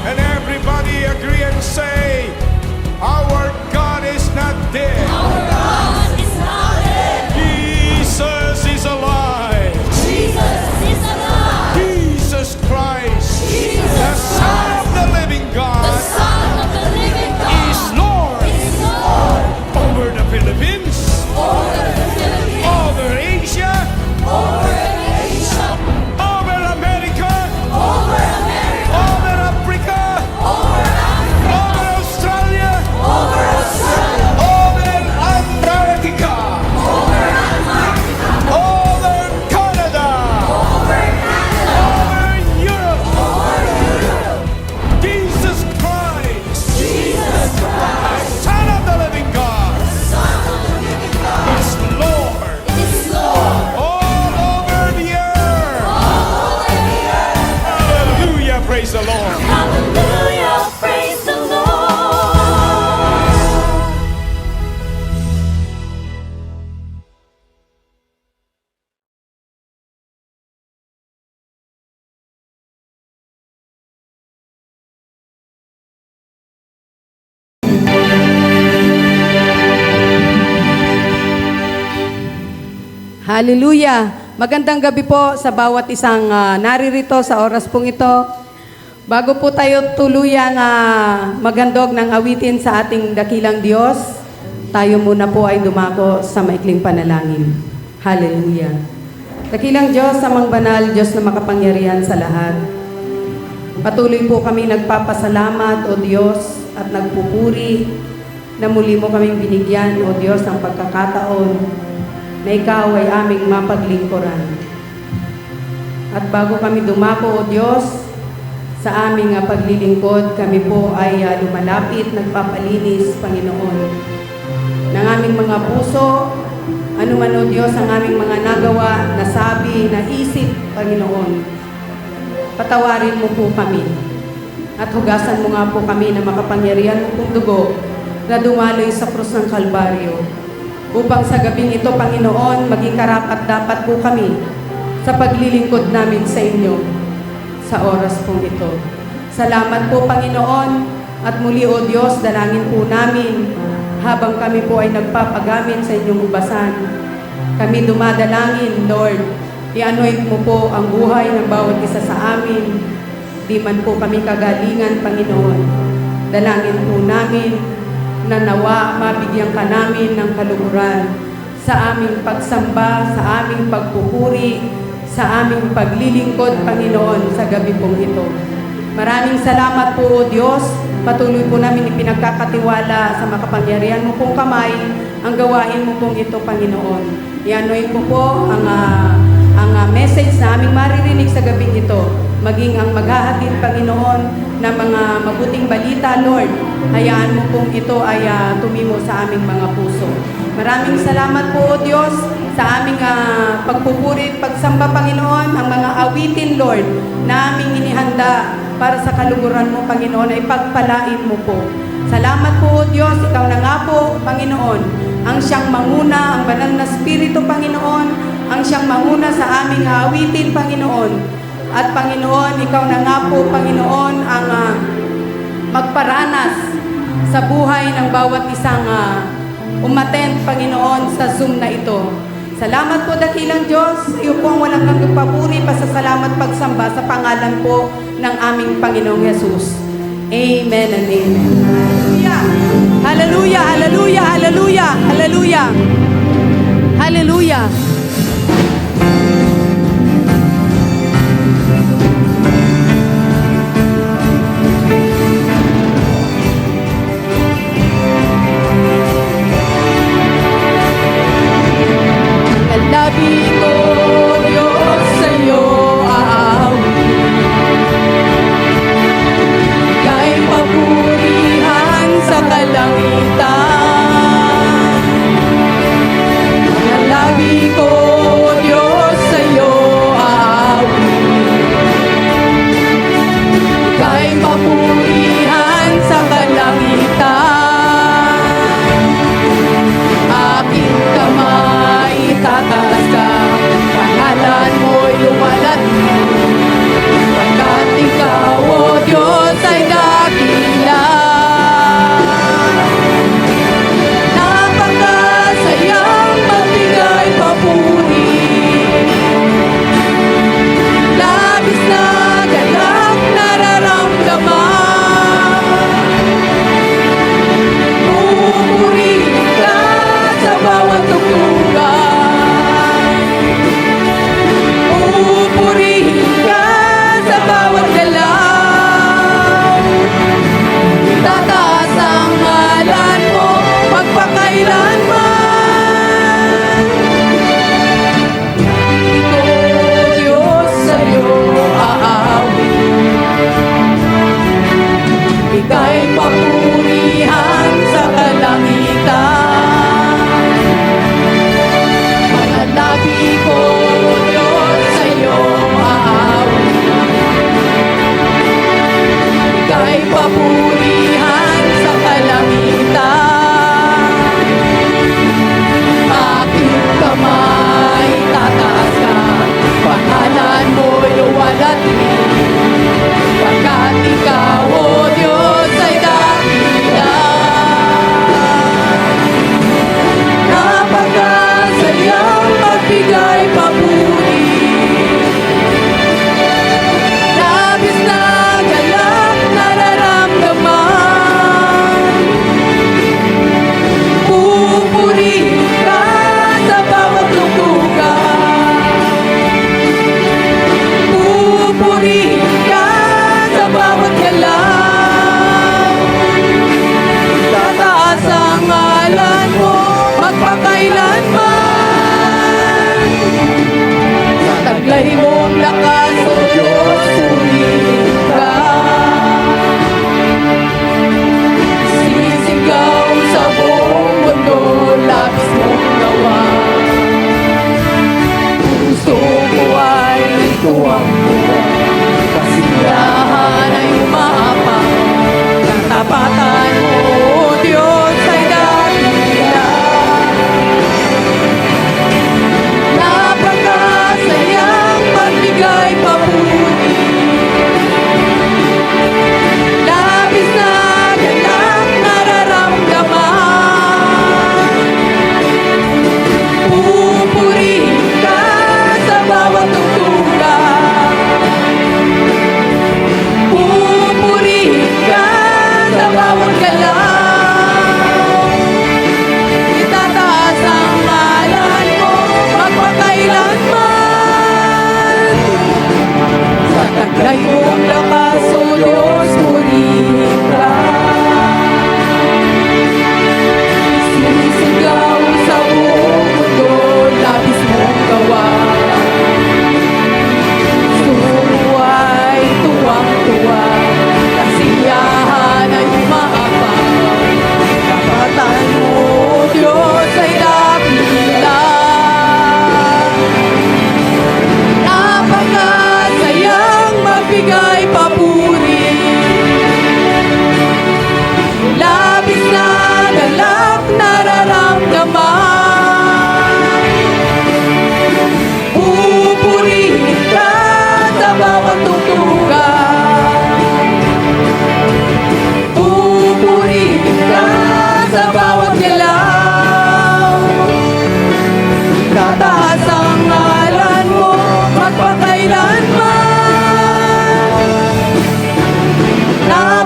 And everybody agree and say, our God is not dead. Our God is not dead. Jesus is alive. Jesus is alive. Jesus Christ, Jesus the Son of the living The God, Son of the living God is Lord is Lord over the Philippines, over the Philippines, over Asia, over Asia, over America, over America, over Africa, over Africa, over Australia, over Australia, over Antarctica, over Antarctica, over Canada, over Canada, over Europe. over Europe. Jesus Christ, Jesus Christ, Son of the living God, Son of the living God, is Lord is Lord all over the earth. all over the earth. Hallelujah, praise the Lord. Hallelujah, praise the Lord. Hallelujah! Magandang gabi po sa bawat isang naririto sa oras pong ito. Bago po tayo tuluyang magandog ng awitin sa ating dakilang Diyos, tayo muna po ay dumako sa maikling panalangin. Hallelujah! Dakilang Diyos, amang banal, Diyos na makapangyarihan sa lahat. Patuloy po kami nagpapasalamat, O Diyos, at nagpupuri na muli mo kaming binigyan, O Diyos, ng pagkakataon na ikaw ay aming mapaglingkuran. At bago kami dumako, O Diyos, sa aming paglilingkod, kami po ay lumalapit, nagpapalinis, Panginoon, ng aming mga puso, anuman, O Diyos, ang aming mga nagawa, nasabi, naisip, Panginoon. Patawarin mo po kami. At hugasan mo nga po kami na makapangyarihan mo pong dugo na dumaloy sa krus ng Kalbaryo. Upang sa gabing ito, Panginoon, maging karapat-dapat po kami sa paglilingkod namin sa inyo sa oras pong ito. Salamat po, Panginoon, at muli, O Diyos, dalangin po namin habang kami po ay nagpapagamit sa inyong ubasan. Kami dumadalangin, Lord, i-anoint mo po ang buhay ng bawat isa sa amin. Di man po kami kagalingan, Panginoon. Dalangin po namin na nawa mabigyan ka namin ng kaluguran sa aming pagsamba, sa aming pagpupuri, sa aming paglilingkod, Panginoon, sa gabi pong ito. Maraming salamat po, O Diyos. Patuloy po namin ipinagkakatiwala sa makapangyarihan mo pong kamay ang gawain mo pong ito, Panginoon. I-anoint mo po ang message na aming maririnig sa gabing ito, maging ang maghahatid, Panginoon, na mga mabuting balita, Lord. Hayaan mo pong ito ay tumimo sa aming mga puso. Maraming salamat po, O Diyos, sa aming pagpupuri, pagsamba, Panginoon, ang mga awitin, Lord, na aming inihanda para sa kaluguran mo, Panginoon, ay pagpalain mo po. Salamat po, O Diyos, ikaw na nga po, Panginoon, ang siyang manguna, ang banal na Espiritu, Panginoon, ang siyang manguna sa aming awitin, Panginoon. At Panginoon, ikaw na nga po, Panginoon, ang magparanas sa buhay ng bawat isang umattend, Panginoon, sa Zoom na ito. Salamat po, dakilang Diyos. Iyo po ang walang nagpapuri, pasasalamat, pagsamba sa pangalan po ng aming Panginoong Jesus. Amen and amen. Hallelujah! Hallelujah! Hallelujah! Hallelujah! Hallelujah!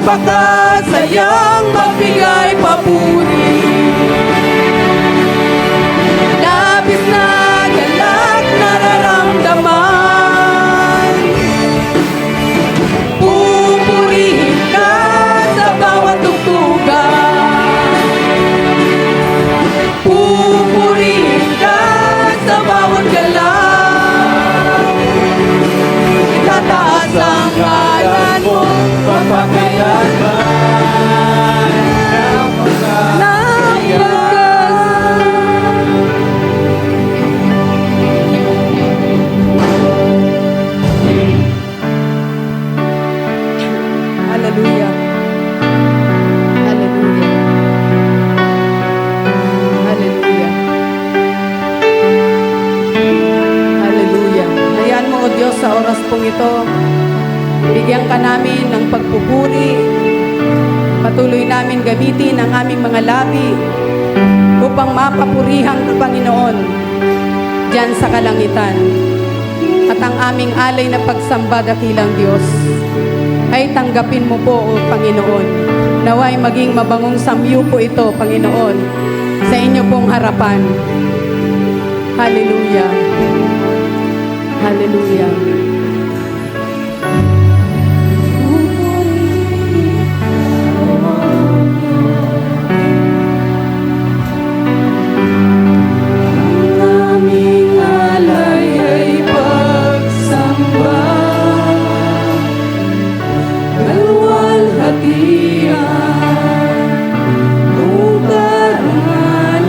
napakasayang magbigay papuri. Labis na galak nararamdaman. Pupurihin ka sa bawat tugtugan. Pupurihin ka sa bawat galaw. Itataas ang ngalan mo, Mapagkayaman, Hallelujah. Hallelujah. Hallelujah. Hallelujah. Hayaan mo, O Diyos, sa oras pong ito, bigyan ka namin ng pagpupuri. Patuloy namin gamitin ang aming mga labi upang mapapurihan ka, Panginoon, diyan sa kalangitan. At ang aming alay na pagsamba, dakilang Diyos, ay tanggapin mo po, O Panginoon. Naway maging mabangong samyo po ito, Panginoon, sa inyo pong harapan. Hallelujah. Hallelujah. Aming alay ay pagsamba, kaluwalhatian, kung karangalan,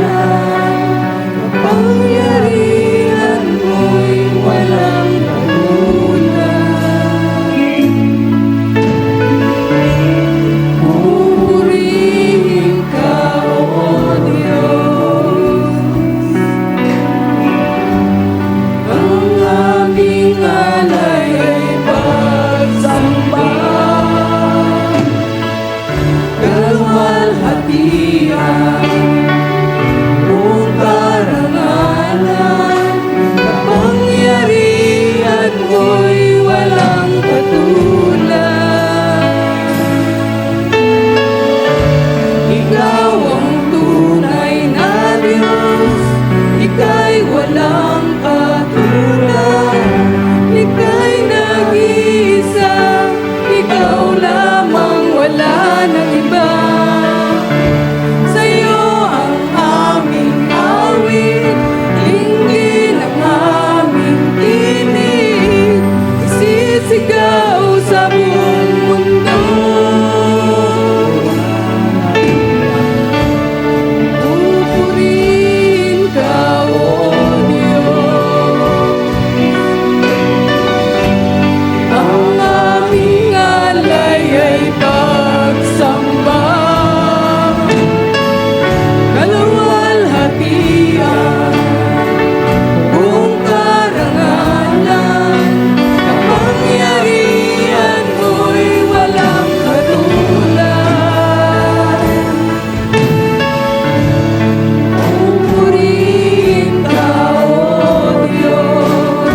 kapangyarihan mo'y walang katulad. Pupurihin ka, O Diyos. Ang aming alay ay pagsamba, kaluwalhatian, kung karangalan, kapangyarihan mo'y walang katulad. Ikaw ang tunay na Diyos, Ika'y walang katulad. Ika'y nag-iisa, Ikaw lamang, wala nang iba. Sa'yo ang aming awit, dinggin ang aming tinig, isisigaw sa buong mundo. Pupurihin ka, O Diyos. Ang aming alay ay pagsamba, kaluwalhatian, kung karangalan, kapangyarihan mo'y walang katulad. Pupurihin ka, O Diyos.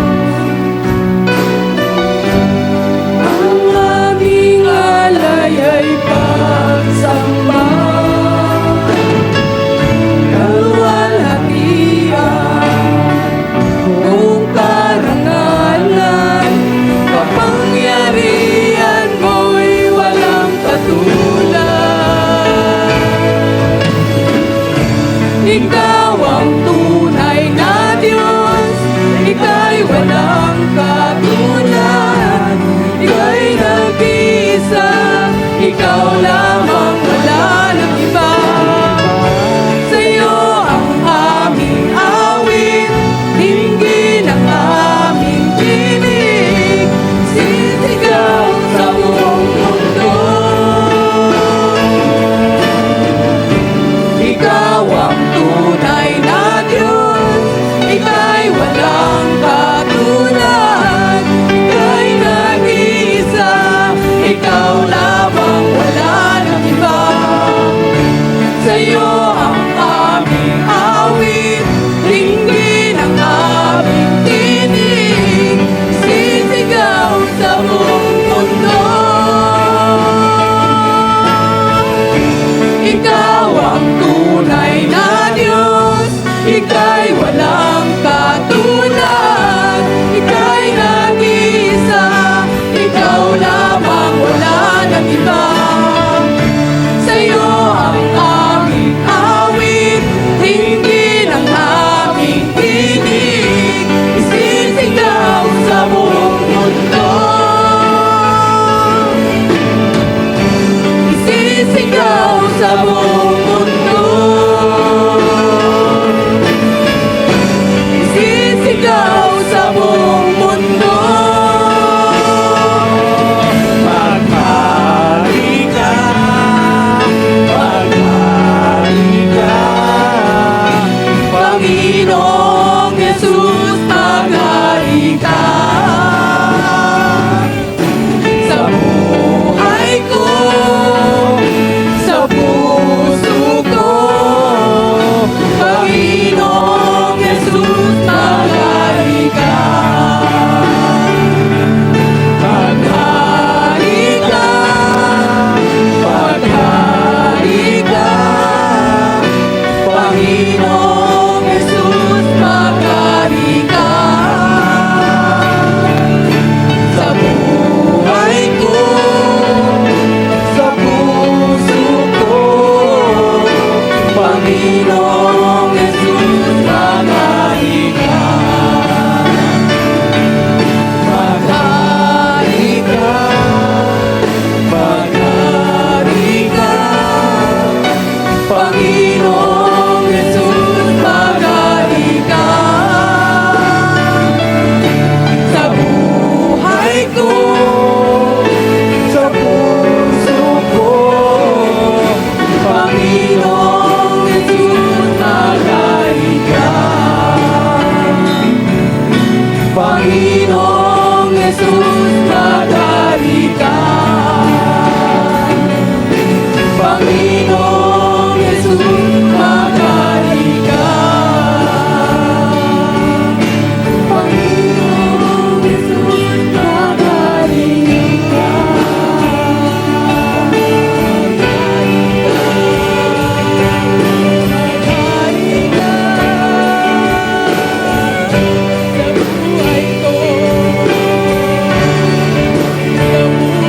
Ang aming alay ay pagsamba, kaluwalhatian, kung karangalan, kapangyarihan mo'y walang katulad. Ikaw ang tunay na Diyos, Ika'y walang katulad. Ika'y nag-iisa, Ikaw lamang, wala nang iba. Sa'yo ang aming awit, dinggin ang aming tinig, sisigaw sa buong mundo. Ikaw ang tunay na Diyos, Ika'y walang katulad. Ika'y nag-iisa, Ikaw lamang, wala nang iba. Sisigaw sa buong mundo. Sisigaw sa buong mundo. Maghari ka, Panginoong Jesus, maghari ka. Sa buhay ko, sa puso ko, Panginoong Jesus, maghari ka. Maghari ka, maghari ka, Panginoong Jesus, maghari ka. Sa buhay ko, sa puso ko, Panginoong Jesus, maghari ka. Maghari ka, maghari ka, Panginoong Jesus, maghari ka. Sa buhay ko, sa puso ko, Panginoong Jesus, maghari ka. Panginoong Jesus, maghari ka. Panginoong Jesus, maghari ka. Panginoong Jesus, maghari ka. Maghari ka. Sa buhay ko, sa puso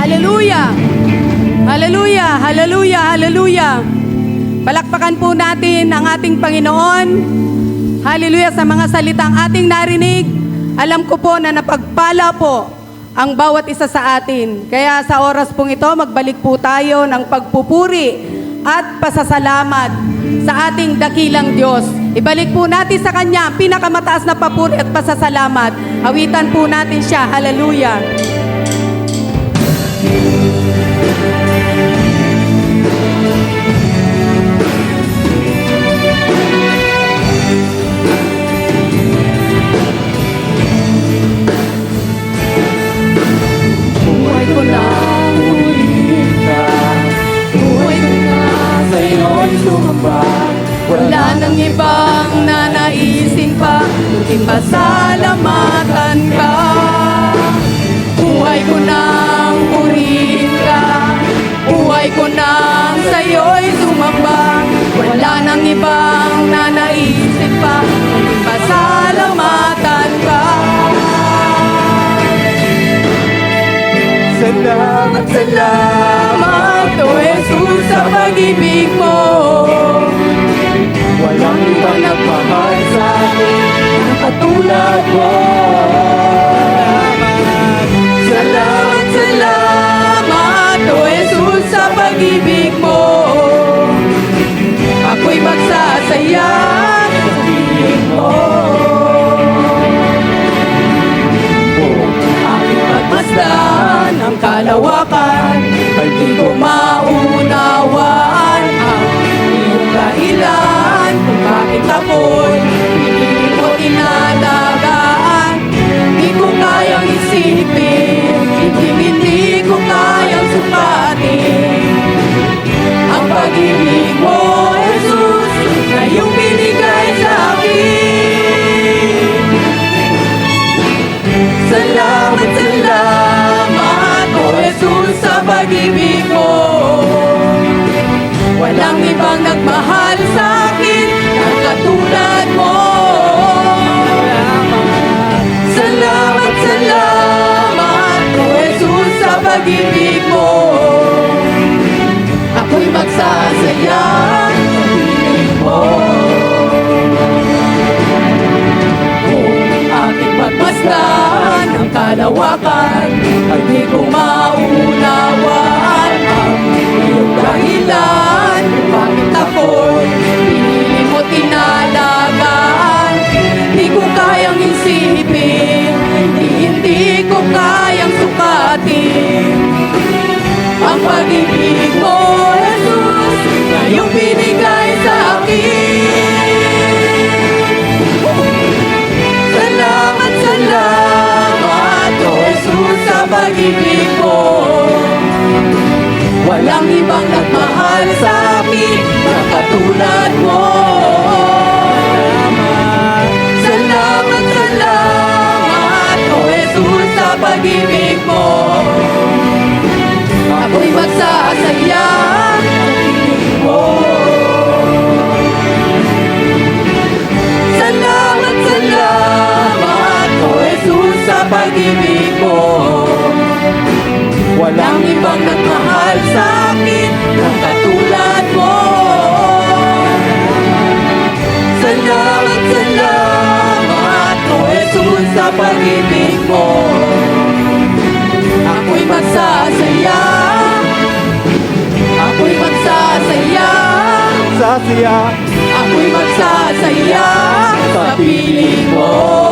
Hallelujah! Hallelujah! Hallelujah! Hallelujah! Palakpakan po natin ang ating Panginoon. Hallelujah sa mga salitang ating narinig. Alam ko po na napagpala po ang bawat isa sa atin. Kaya sa oras pong ito, magbalik po tayo ng pagpupuri at pasasalamat sa ating dakilang Diyos. Ibalik po natin sa Kanya ang pinakamataas na papuri at pasasalamat. Awitan po natin siya. Hallelujah! Buhay ko na, purihin ka. Buhay ko na, sa'yo'y sumamba. Wala nang ibang nanaisin pa, kundi pasalamatan ka. Buhay ko nang purihin ka. Buhay ko nang sa'yo'y sumamba. Wala nang ibang nanaisin pa, kundi pasalamatan ka. Salamat, salamat, O Jesus, sa pag-ibig mo. Walang iba nagmahal sa akin na katulad mo. Salamat, salamat, O Jesus, sa pag-ibig mo. Ako'y magsasalita magsasaya sa piling mo. Aking pagmasdan ang kalawakan, hindi ko maunawaan ang iyong dahilan kung bakit ako'y pinili mo tinalagaan. Hindi ko kayang isipin, hindi ko kayang sukatin ang pag-ibig mo, Jesus, na iyong binigay sa akin. Salamat, salamat, O Jesus, sa pag-ibig mo. Walang ibang nagmahal sa akin ang katulad mo. Salamat, salamat, O Jesus, sa pag-ibig mo. Ako'y magsasaya sa piling mo. Kung aking pagmasdan ang kalawakan, ay di ko maunawaan ang iyong dahilan kung bakit ako'y pinili mo tinalagaan. Di ko kayang isipin, hindi ko kayang sukatin ang pag-ibig mo, Jesus, na iyong binigay sa akin. Salamat, salamat, O Jesus, sa pag-ibig mo. Walang ibang nagmahal sa akin na katulad mo. Salamat, salamat, O Jesus, sa pag-ibig mo. Ako'y magsasaya sa piling mo. Salamat, salamat, O Jesus, sa pag-ibig mo. Walang ibang nagmahal sa akin ng katulad mo. Salamat, salamat, O Jesus, sa pag-ibig mo. Ako'y magsasaya, ako'y magsasaya, Sasaya ako'y magsasaya sa piling mo.